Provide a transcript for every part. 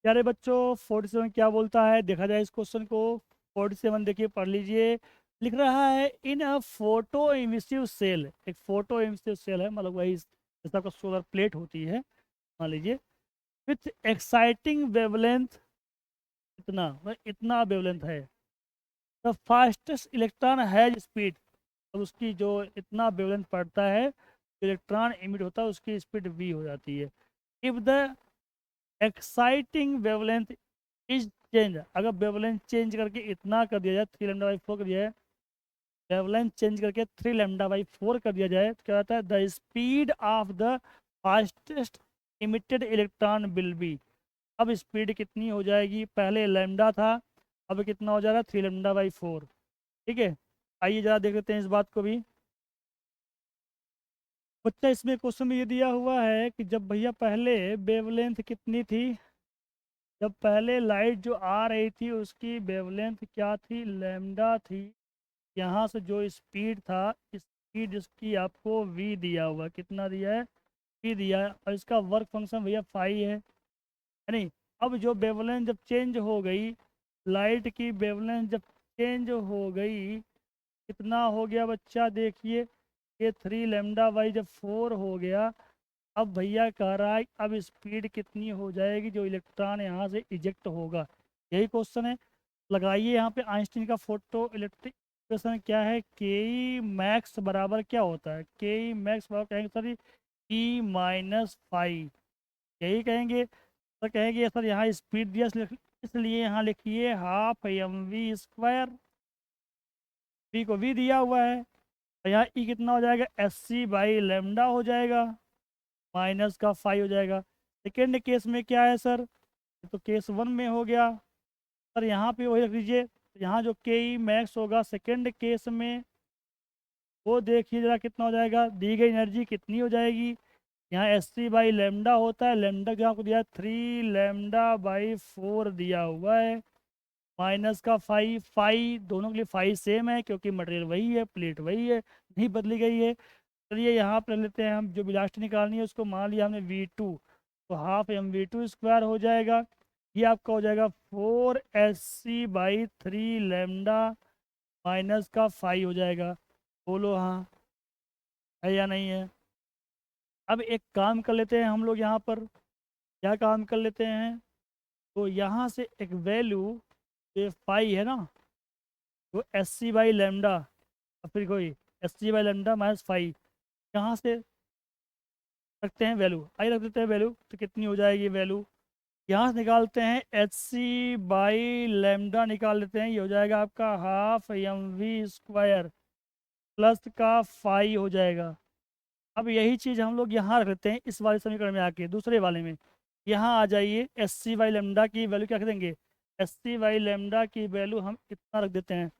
प्यारे बच्चों 47 क्या बोलता है देखा जाए इस क्वेश्चन को। 47 देखिए पढ़ लीजिए। लिख रहा है इन अ फोटो इमिसिव सेल। एक फोटो इमिसिव सेल है, मतलब वही जैसा आपका सोलर प्लेट होती है, मान लीजिए। विथ एक्साइटिंग वेवलेंथ, इतना वेवलेंथ है। The fastest electron has speed. अब उसकी जो इतना वेवलेंथ पड़ता है, इलेक्ट्रॉन इमिट होता है, उसकी स्पीड v हो जाती है। If the exciting wavelength is change, अगर वेवलेंथ चेंज करके इतना कर दिया जाए, 3 λ/4 कर दिया जाए, वेवलेंथ चेंज करके 3 λ/4 कर दिया जाए, तो क्या होता है, the speed of the fastest emitted electron will be. अब स्पीड कितनी हो जाएगी, पहले लैम्डा था, अब कितना हो जाएगा 3 λ/4। ठीक है, आइए जरा देख लेते हैं इस बात को भी। बच्चा इसमें क्वेश्चन में ये दिया हुआ है कि जब भैया पहले वेवलेंथ कितनी थी, जब पहले लाइट जो आ रही थी उसकी वेवलेंथ क्या थी, लैम्डा थी। यहाँ से जो स्पीड था, स्पीड इसकी आपको v दिया हुआ, कितना दिया है, v दिया है, और इसका वर्क फंक्शन भैया फाई है नहीं। अब जो वेवलेंथ जब चेंज हो गई, लाइट की वेवलेंथ जब चेंज हो गई, कितना हो गया बच्चा देखिए, ये 3 λ/4 हो गया। अब भैया कह रहा है अब स्पीड कितनी हो जाएगी जो इलेक्ट्रॉन यहाँ से इजेक्ट होगा, यही क्वेश्चन है। लगाइए यहाँ पे आइंस्टीन का फोटो इलेक्ट्रिक इक्वेशन क्या है, के ई मैक्स बराबर क्या होता है, के ई मैक्स बराबर कहेंगे सर E-फाई, यही कहेंगे। तो कहेंगे सर यहाँ स्पीड दिया इसलिए यहाँ लिखिए ½ mv², v को v दिया हुआ है, और यहाँ ई कितना हो जाएगा, SC/λ हो जाएगा, माइनस का फाई हो जाएगा। सेकेंड केस में क्या है सर, तो केस 1 में हो गया सर, यहाँ पे वही रख दीजिए। यहाँ जो के ई मैक्स होगा सेकेंड केस में, वो देखिए जरा कितना हो जाएगा, दी गई एनर्जी कितनी हो जाएगी, यहाँ SC/λ होता है, लैम्डा जो आपको दिया है 3 λ/4 दिया हुआ है, माइनस का फाई, फाई दोनों के लिए फाई सेम है क्योंकि मटेरियल वही है, प्लेट वही है, नहीं बदली गई है। चलिए यहाँ पर लेते हैं हम, जो बिलास्टी निकालनी है उसको मान लिया हमने V2, तो ½ mv² हो जाएगा। ये आपका हो जाएगा 4SC/3 लैम्डा माइनस का फाई हो जाएगा। बोलो हाँ है या नहीं है। अब एक काम कर लेते हैं हम लोग यहाँ पर, क्या काम कर लेते हैं, तो यहाँ से एक वैल्यू, ये फाई है ना, तो SC/λ, फिर कोई SC/λ माइनस फाई, यहाँ से रखते हैं वैल्यू, आई रख देते हैं वैल्यू, तो कितनी हो जाएगी वैल्यू, यहाँ से निकालते हैं HC/λ निकाल लेते हैं, ये हो जाएगा आपका ½ mv² प्लस का फाई हो जाएगा। अब यही चीज़ हम लोग यहाँ रख लेते हैं इस वाले समीकरण में आके, दूसरे वाले में यहाँ आ जाइए, SC/λ की वैल्यू क्या रख देंगे, SC/λ की वैल्यू हम इतना रख देते हैं।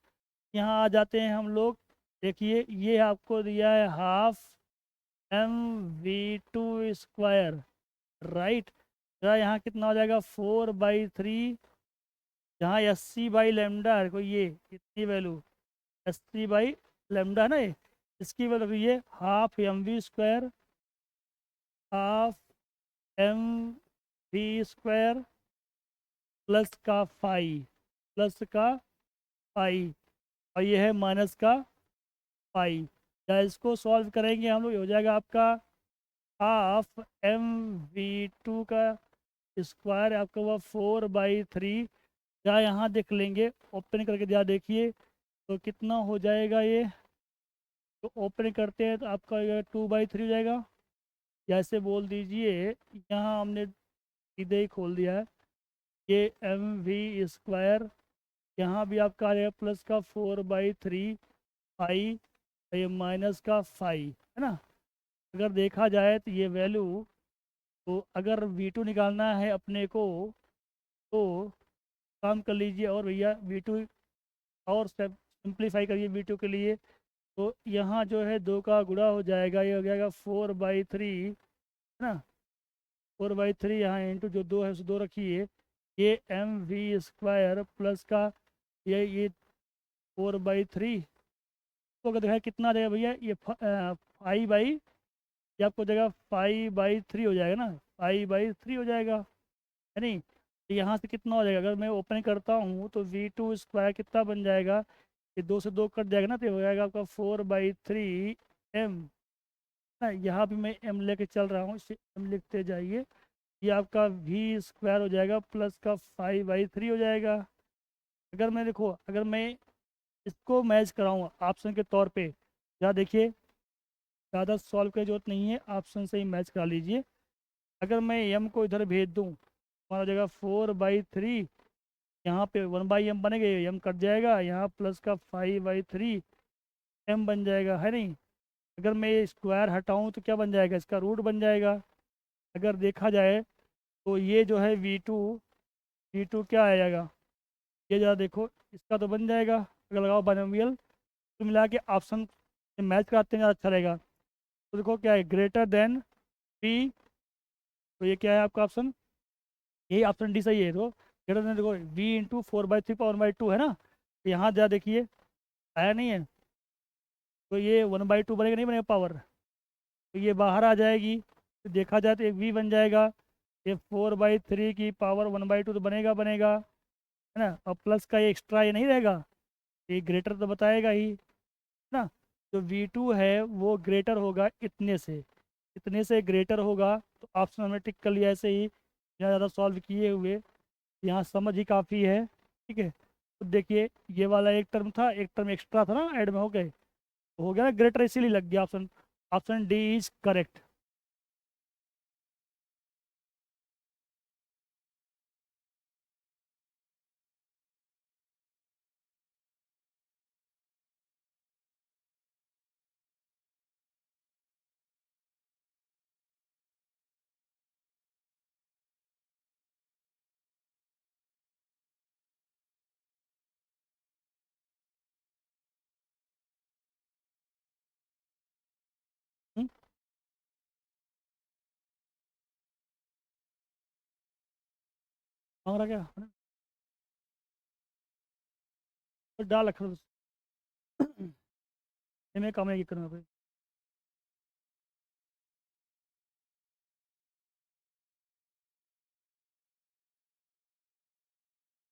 यहाँ आ जाते हैं हम लोग, देखिए ये आपको दिया है ½ mv², राइट। यहाँ कितना हो जाएगा 4/3, जहाँ SC/λ है कोई, ये कितनी वैल्यू, SC/λ है ना ये, इसकी वैल्यू ये ½ mv², ½ mv² प्लस का फाई, प्लस का फाई, और ये है माइनस का फाई। या इसको सॉल्व करेंगे हम लोग, ये हो जाएगा आपका ½ mv² का स्क्वायर, आपका हुआ 4/3। या यहाँ देख लेंगे, ओपन करके जरा देखिए तो कितना हो जाएगा ये, तो ओपन करते हैं तो आपका 2/3 हो जाएगा, या ऐसे बोल दीजिए, यहाँ हमने सीधे ही खोल दिया है, ये mv², यहाँ भी आपका आ जाएगा प्लस का 4/3 फाई, ये माइनस का फाई, है ना। अगर देखा जाए तो ये वैल्यू, तो अगर V2 निकालना है अपने को, तो काम कर लीजिए, और भैया V2 और सिंप्लीफाई करिए V2 के लिए, तो यहाँ जो है 2 का गुणा हो जाएगा, ये हो जाएगा 4/3, है ना। 4/3 यहाँ इंटू जो 2 है उसे 2 रखिए, ये mv² प्लस का ये 4/3, तो अगर देखा कितना आ जाएगा भैया, ये 5/, ये आपको देगा 5/3 हो जाएगा ना, 5/3 हो जाएगा, है नहीं। तो यहाँ से कितना हो जाएगा, अगर मैं ओपन करता हूँ तो V2² कितना बन जाएगा, ये 2 से 2 कट जाएगा ना, तो ये हो जाएगा आपका 4/3 m ना। यहाँ भी मैं m लेके चल रहा हूँ, इसे m लिखते जाइए। ये आपका V² हो जाएगा प्लस का 5/3 हो जाएगा। अगर मैं देखो, अगर मैं इसको मैच कराऊँ ऑप्शन के तौर पे, यहाँ देखिए ज़्यादा सॉल्व की जरूरत नहीं है, ऑप्शन से ही मैच करा लीजिए। अगर मैं m को इधर भेज दूँ, हमारा हो जाएगा 4/3, यहाँ पे 1/m बनेगा, m कट जाएगा, यहाँ प्लस का 5/3 m बन जाएगा, है नहीं। अगर मैं ये स्क्वायर हटाऊँ तो क्या बन जाएगा, इसका रूट बन जाएगा। अगर देखा जाए तो ये जो है V2 क्या आ जाएगा, ये ज़रा देखो, इसका तो बन जाएगा। अगर लगाओ बाइनोमियल तो मिला के ऑप्शन से मैच कराते हैं, ज़्यादा अच्छा रहेगा। तो देखो क्या है, ग्रेटर देन V, तो ये क्या है आपका ऑप्शन, यही ऑप्शन डी सही है। तो ग्रेटर देन देखो V × 4/3 / 2 है ना, तो यहाँ जरा देखिए आया नहीं है, तो ये 1/2 बनेगा, नहीं बनेगा पावर, तो ये बाहर आ जाएगी। तो देखा जाए तो एक V बन जाएगा, ये 4/3 की पावर 1/2 तो बनेगा बनेगा, है ना। और प्लस का ये एक्स्ट्रा ये नहीं रहेगा, ये ग्रेटर तो बताएगा ही, है ना। जो V2 है वो ग्रेटर होगा इतने से ग्रेटर होगा, तो ऑप्शन हमने टिक कर लिया ऐसे ही, यहाँ ज़्यादा सॉल्व किए हुए, यहाँ समझ ही काफ़ी है, ठीक है। तो देखिए ये वाला एक टर्म था, एक टर्म एक्स्ट्रा था ना, ऐड में हो गया ना ग्रेटर, इसीलिए लग गया option. Option D is correct. मांग रहा क्या, है ना? तो डाल रखा मैं काम नहीं करूँगा भाई।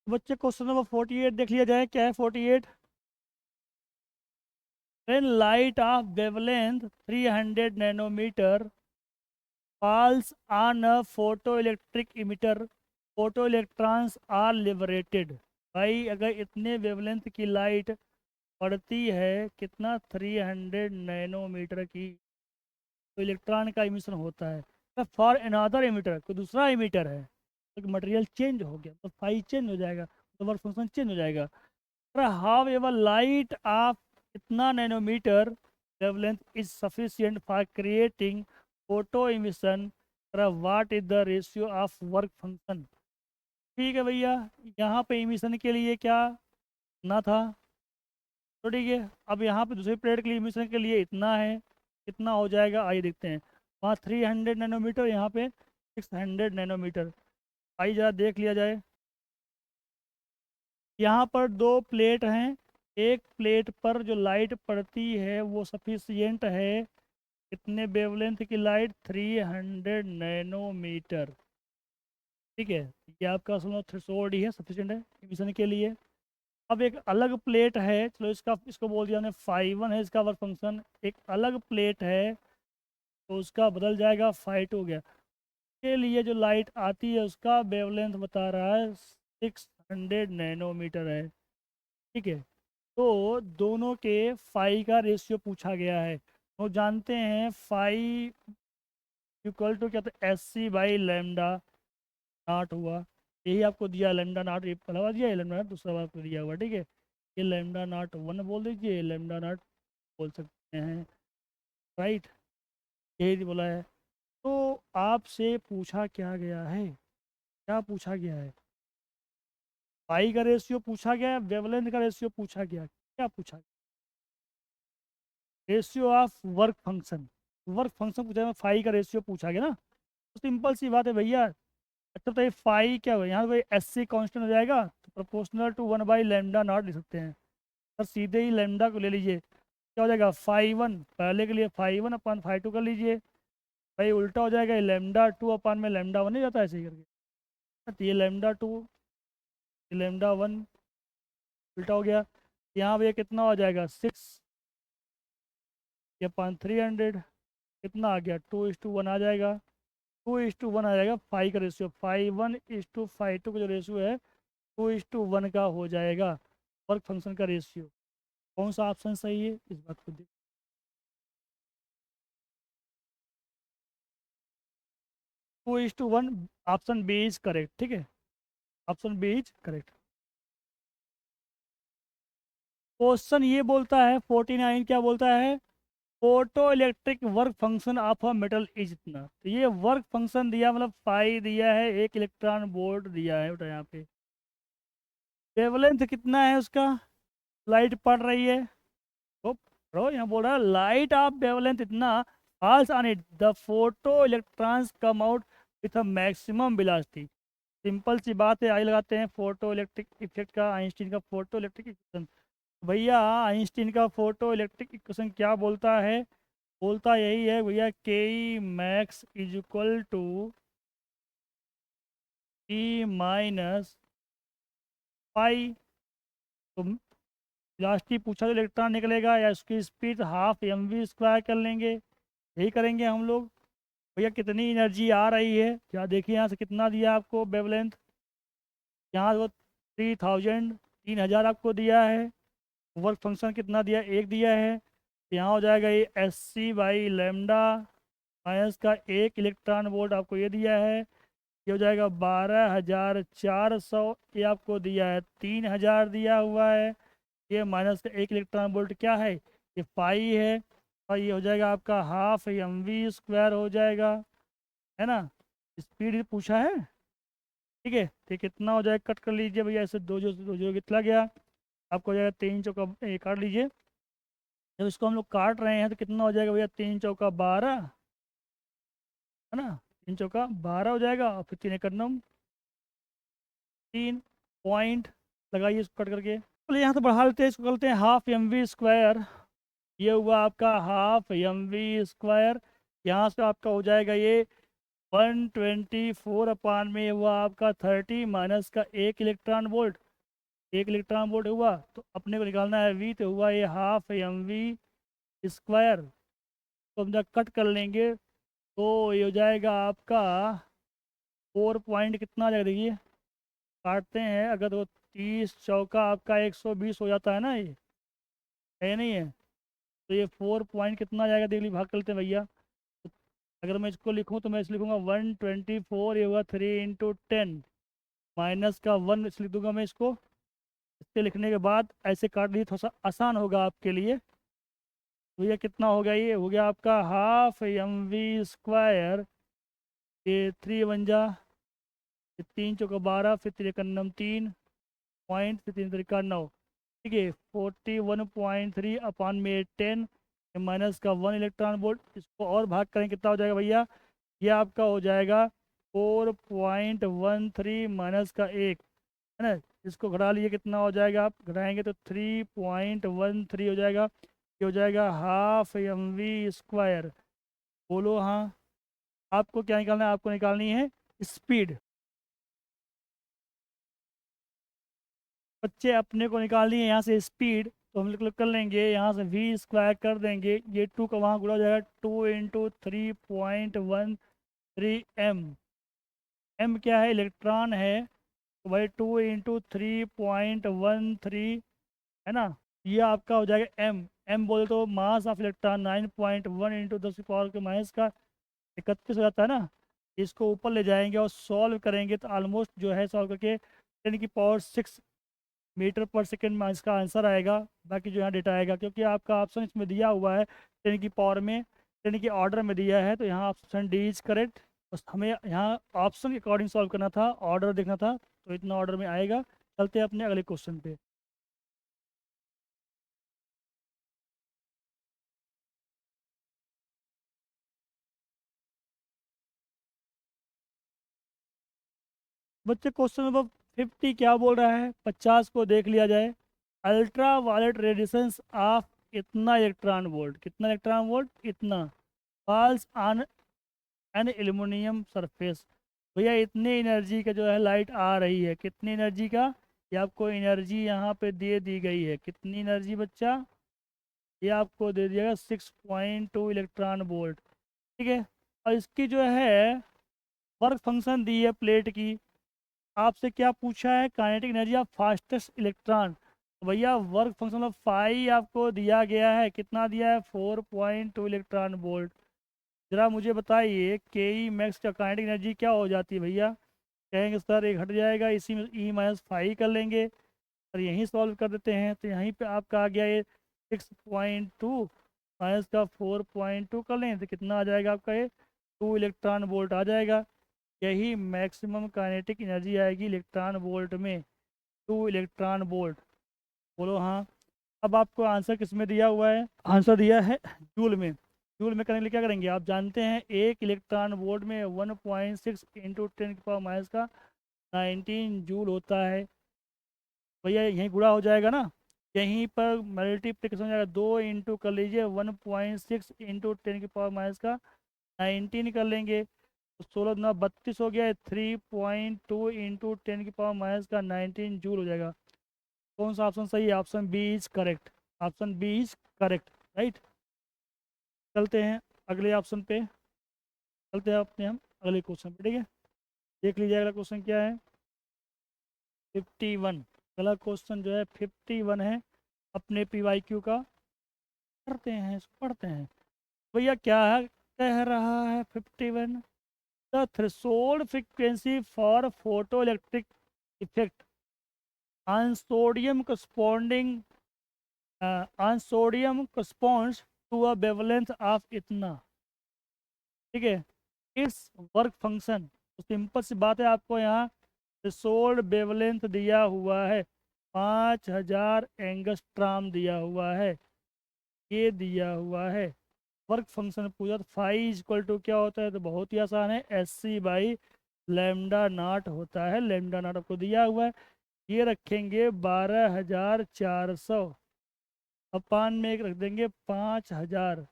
बच्चे क्वेश्चन नंबर 48 देख लिया जाए, क्या है 48। When light of wavelength 300 nanometer falls on a photoelectric emitter, photoelectrons are liberated। भाई अगर इतने वेवलेंथ की लाइट पड़ती है, कितना 300 नैनोमीटर की, तो इलेक्ट्रॉन का इमिशन होता है। फॉर अनदर इमिटर, कोई दूसरा इमिटर है, तो मटेरियल चेंज हो गया, तो फाई चेंज हो जाएगा, तो वर्क फंक्शन चेंज हो जाएगा। हाउ एवर लाइट ऑफ इतना nanometre wavelength is sufficient for creating photoemission, what is the ratio of work function. ठीक है भैया, यहाँ पे इमिशन के लिए क्या ना था, तो ठीक है। अब यहाँ पे दूसरी प्लेट के लिए इमिशन के लिए इतना है, कितना हो जाएगा आइए देखते हैं। वहाँ 300 नैनोमीटर, यहाँ पे 600 नैनोमीटर। आइए ज़रा देख लिया जाए। यहाँ पर दो प्लेट हैं, एक प्लेट पर जो लाइट पड़ती है वो सफिशियंट है, कितने वेवलेंथ की लाइट, 300 नैनोमीटर, ठीक है। ये आपका समझो थ्रेशोल्ड ही है, सफिशियंट है इमिशन के लिए। अब एक अलग प्लेट है, चलो इसको बोल दिया हमने φ1 है इसका वर्क फंक्शन, एक अलग प्लेट है तो उसका बदल जाएगा φ2 हो गया। के लिए जो लाइट आती है उसका वेवलेंथ बता रहा है 600 नैनोमीटर है, ठीक है। तो दोनों के फाई का रेशियो पूछा गया है, तो जानते हैं फाई इक्वल टू क्या, तो SC/λ नॉट हुआ, यही आपको दिया लैम्डा नॉट, ये पहला बार दिया है लैम्डा नॉट, दूसरा बार आपको दिया हुआ, ठीक है। ये लैम्डा नॉट 1 बोल दीजिए, लैम्डा नॉट बोल सकते हैं, राइट, यही बोला है। तो आपसे पूछा क्या गया है, क्या पूछा गया है, पाई का रेशियो पूछा गया है, वेवलेंथ का रेशियो पूछा गया, क्या पूछा गया, ratio of work function, work function पूछा है, फाई का रेशियो पूछा गया ना, तो सिंपल सी बात है भैया। अच्छा तो ये फाई क्या हुआ, यहाँ पे SC कांस्टेंट हो जाएगा, तो प्रोपोर्शनल टू 1/λ नॉट लिख सकते हैं, सर सीधे ही लैम्डा को ले लीजिए, क्या हो जाएगा φ1, पहले के लिए φ1 अपन φ2 कर लीजिए, भाई उल्टा हो जाएगा, लैम्डा 2 अपन में λ1 नहीं जाता ऐसे ही करके, तो ये λ2, ये λ1 उल्टा हो गया। यहाँ पे ये कितना हो जाएगा 6, ये 300, कितना आ गया 2:1 आ जाएगा। 2:1 आ जाएगा, 5 का रेशियो, 5:1:5:2 का जो रेशियो है 2:1 का हो जाएगा वर्क फंक्शन का रेशियो। कौन सा ऑप्शन सही है इस बात को देख। 2:1, ऑप्शन बी इज करेक्ट, ठीक है, option B is correct. Question ये बोलता है 49, क्या बोलता है, photoelectric work function of a metal is इतना। तो ये वर्क फंक्शन दिया, मतलब पाई दिया है, एक इलेक्ट्रॉन वोल्ट दिया है बेटा यहाँ पे। वेवलेंथ कितना है उसका, लाइट पड़ रही है तो ब्रो यहाँ बोल रहा है लाइट ऑफ वेवलेंथ इतना, falls on it the photo electrons come out with a maximum velocity. Simple सी बात है, आई लगाते हैं फोटो इलेक्ट्रिक इफेक्ट का, आइंस्टीन का फोटो इलेक्ट्रिक इक्वेशन। भैया आइंस्टीन का फोटो इलेक्ट्रिक इक्वेशन क्या बोलता है, बोलता यही है भैया, K max is equal to E minus phi. तो वेलोसिटी पूछा तो इलेक्ट्रॉन निकलेगा, या उसकी speed half M V square कर लेंगे, यही करेंगे हम लोग। भैया कितनी एनर्जी आ रही है, क्या देखिए यहाँ से कितना दिया आपको वेवलेंथ, यहाँ वो 3000, 3000 आपको दिया है। वर्क फंक्शन कितना दिया, एक दिया है। यहाँ हो जाएगा ये SC/λ माइनस का 1 इलेक्ट्रॉन वोल्ट आपको ये दिया है, ये हो जाएगा 12,400, ये आपको दिया है 3000 दिया हुआ है। ये माइनस का 1 इलेक्ट्रॉन वोल्ट क्या है, ये पाई है, और ये हो जाएगा आपका हाफ एम वी स्क्वायर हो जाएगा, है ना। स्पीड पूछा है, ठीक है। तो कितना हो जाएगा, कट कर लीजिए भैया, ऐसे दो जो कितना गया आपको हो जाएगा, 3 चौका काट लीजिए। जब इसको हम लोग काट रहे हैं तो कितना हो जाएगा भैया, 3 चौका 12, है ना, 3 चौका 12 हो जाएगा, और फिर 3 एकम 3 पॉइंट लगाइए इसको कट करके। चलिए यहाँ से बढ़ा लेते हैं, इसको करते हैं हाफ एम वी स्क्वायर। ये हुआ आपका हाफ एम वी स्क्वायर, यहाँ से आपका हो जाएगा ये 124 में हुआ आपका 30 माइनस का 1 इलेक्ट्रॉन वोल्ट। 1 इलेक्ट्रॉन वोल्ट हुआ तो अपने को निकालना है वी, तो हुआ ये हाफ एम वी स्क्वायर। तो हम जब कट कर लेंगे तो ये हो जाएगा आपका 4 पॉइंट कितना आ जाएगा देखिए, काटते हैं अगर तो 30 चौका आपका 120 हो जाता है ना, ये है नहीं है, तो ये 4 पॉइंट कितना आ जाएगा देख लीजिए, भाग करते हैं भैया। तो अगर मैं इसको लिखूँ तो मैं इसे लिखूँगा 124, ये हुआ 3 × 10 माइनस का 1, इस लिख दूंगा मैं इसको। इसके लिखने के बाद ऐसे काट लीजिए, थोड़ा सा आसान होगा आपके लिए। तो ये कितना हो गया, ये हो गया आपका हाफ एम वी स्क्वायर, ये 3 × 1 = 3 × 12, फिर 3 × 3 पॉइंट, फिर 3 × 9, ठीक है, 41.3/10 माइनस का 1 इलेक्ट्रॉन वोल्ट। इसको और भाग करें कितना हो जाएगा भैया, ये आपका हो जाएगा 4.13 माइनस का 1, है ना। इसको घटा लीजिए कितना हो जाएगा, आप घटाएंगे तो 3.13 हो जाएगा। ये हो जाएगा हाफ एम वी स्क्वायर। बोलो हाँ, आपको क्या निकालना है, आपको निकालनी है स्पीड। बच्चे अपने को निकालनी है यहाँ से स्पीड, तो हम लोग कर लेंगे यहाँ से वी स्क्वायर कर देंगे, ये 2 का वहाँ गुणा हो जाएगा, 2 × 3.13 एम क्या है, इलेक्ट्रॉन है, तो भाई 2 × 3.13, है ना। ये आपका हो जाएगा एम, एम बोले तो मास ऑफ इलेक्ट्रॉन 9.1 × 10⁻⁻31 हो जाता है ना। इसको ऊपर ले जाएंगे और सॉल्व करेंगे तो ऑलमोस्ट जो है सॉल्व करके 10⁶ मीटर पर सेकेंड में इसका आंसर आएगा। बाकी जो यहाँ डेटा आएगा, क्योंकि आपका ऑप्शन इसमें दिया हुआ है 10 की पावर में, 10 के ऑर्डर में दिया है, तो यहाँ ऑप्शन डी इज करेक्ट। बस हमें यहाँ ऑप्शन के अकॉर्डिंग सॉल्व करना था, ऑर्डर देखना था, तो इतना ऑर्डर में आएगा। चलते हैं अपने अगले क्वेश्चन पे। बच्चे क्वेश्चन नंबर 50 क्या बोल रहा है, 50 को देख लिया जाए। अल्ट्रा वायलेट रेडिएशंस ऑफ इतना इलेक्ट्रॉन वोल्ट, कितना इलेक्ट्रॉन वोल्ट, इतना, falls on an aluminium surface. भैया इतनी एनर्जी का जो है लाइट आ रही है, कितनी एनर्जी का, ये आपको एनर्जी यहाँ पे दे दी गई है, कितनी एनर्जी बच्चा, ये आपको दे दिया 6.2 इलेक्ट्रॉन वोल्ट। ठीक है, और इसकी जो है वर्क फंक्शन दी है प्लेट की, आपसे क्या पूछा है, kinetic energy of fastest electron. तो भैया वर्क फंक्शन ऑफ फाई आपको दिया गया है, कितना दिया है, 4.2 इलेक्ट्रॉन वोल्ट। जरा मुझे बताइए के ई मैक्स का काइनेटिक एनर्जी क्या हो जाती है भैया, कहेंगे सर एक हट जाएगा, इसी में ई माइनस फाइव कर लेंगे और यहीं सॉल्व कर देते हैं। तो यहीं पे आपका आ गया ये 6.2 माइनस का 4.2 कर लें तो कितना आ जाएगा आपका, ये 2 इलेक्ट्रॉन वोल्ट आ जाएगा। यही मैक्सिमम काइनेटिक एनर्जी आएगी इलेक्ट्रॉन वोल्ट में, 2 इलेक्ट्रॉन वोल्ट। बोलो हाँ। अब आपको आंसर किस में दिया हुआ है, आंसर दिया है जूल में। जूल में करने के लिए क्या करेंगे, आप जानते हैं एक इलेक्ट्रॉन वोल्ट में 1.6 इंटू 10⁻⁻ का 19 जूल होता है। भैया यहीं गुणा हो जाएगा ना, यहीं पर मल्टीप्लिकेशन हो जाएगा, 2 इंटू कर लीजिए 1.6 इंटू 10⁻⁻ का 19 कर लेंगे तो 16×9 = 32 हो गया, 3.2 इंटू 10⁻⁻ का 19 जूल हो जाएगा। कौन सा ऑप्शन सही है, option B is correct, option B is correct, right. चलते हैं अगले ऑप्शन पे, चलते हैं अपने हम अगले क्वेश्चन पे, ठीक है। देख लीजिए अगला क्वेश्चन क्या है, 51। अगला क्वेश्चन जो है 51 है अपने PYQ का, पढ़ते हैं इसको पढ़ते हैं। भैया क्या है, कह रहा है 51, the threshold frequency for photo electric effect on sodium corresponding on sodium corresponds to a wavelength of इतना। ठीक है, इस वर्क फंक्शन, तो सिंपल सी बात है, आपको यहाँ थ्रेशोल्ड वेवलेंथ दिया हुआ है 5000 एंगस्ट्राम दिया हुआ है, ये दिया हुआ है। वर्क फंक्शन पूछा तो फाई इक्वल टू क्या होता है, तो बहुत ही आसान है, SC/λ0 होता है, लैम्डा नॉट आपको दिया हुआ है। ये रखेंगे 12400, अपान में एक रख देंगे 5000,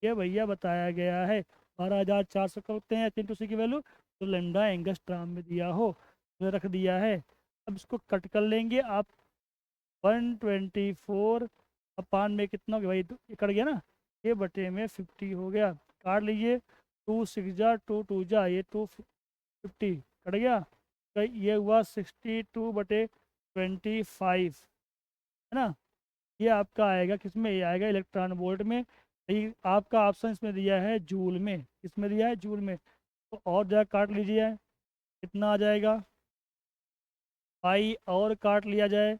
ये भैया बताया गया है। 12400 करते हैं एच सी की वैल्यू, तो लैम्डा एंगस्ट्राम में दिया हो तो रख दिया है। अब इसको कट कर लेंगे आप, 124 अपान में कितना हो गया भाई, ये कट गया ना, ये बटे में 50 हो गया, काट लीजिए, 2 6 जा 2 2 जा, ये 250 कट गया, तो ये हुआ 62/25, है ना। ये आपका आएगा किस में, ये आएगा इलेक्ट्रॉन वोल्ट में। ये आपका ऑप्शन इसमें दिया है जूल में, इसमें दिया है जूल में, तो और जगह काट लीजिए, कितना आ जाएगा, पाई और काट लिया जाए,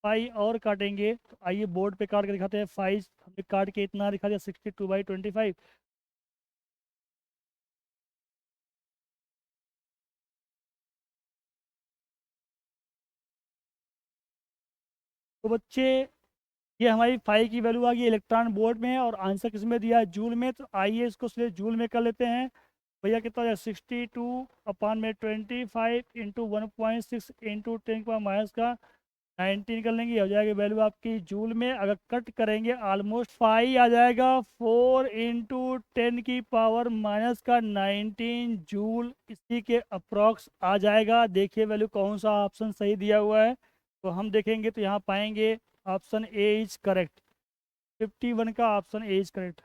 पाई और काटेंगे तो आइए बोर्ड पे काट के दिखाते हैं। 5 हमने काट के इतना दिखा दिया, 62/25। तो बच्चे ये हमारी 5 की वैल्यू आ गई इलेक्ट्रॉन वोल्ट में, और आंसर किस में दिया है, जूल में। तो आइए इसको सीधे जूल में कर लेते हैं। भैया कितना हो जाए, 62/25 इंटू 1.6 इंटू 10⁻⁻ का 19 कर लेंगे, हो जाएगी वैल्यू आपकी जूल में। अगर कट करेंगे ऑलमोस्ट 5 आ जाएगा, 4 इंटू 10⁻⁻ का 19 जूल, इसी के अप्रॉक्स आ जाएगा। देखिए वैल्यू कौन सा ऑप्शन सही दिया हुआ है, तो हम देखेंगे तो यहाँ पाएंगे ऑप्शन ए इज करेक्ट, 51 का ऑप्शन ए इज करेक्ट।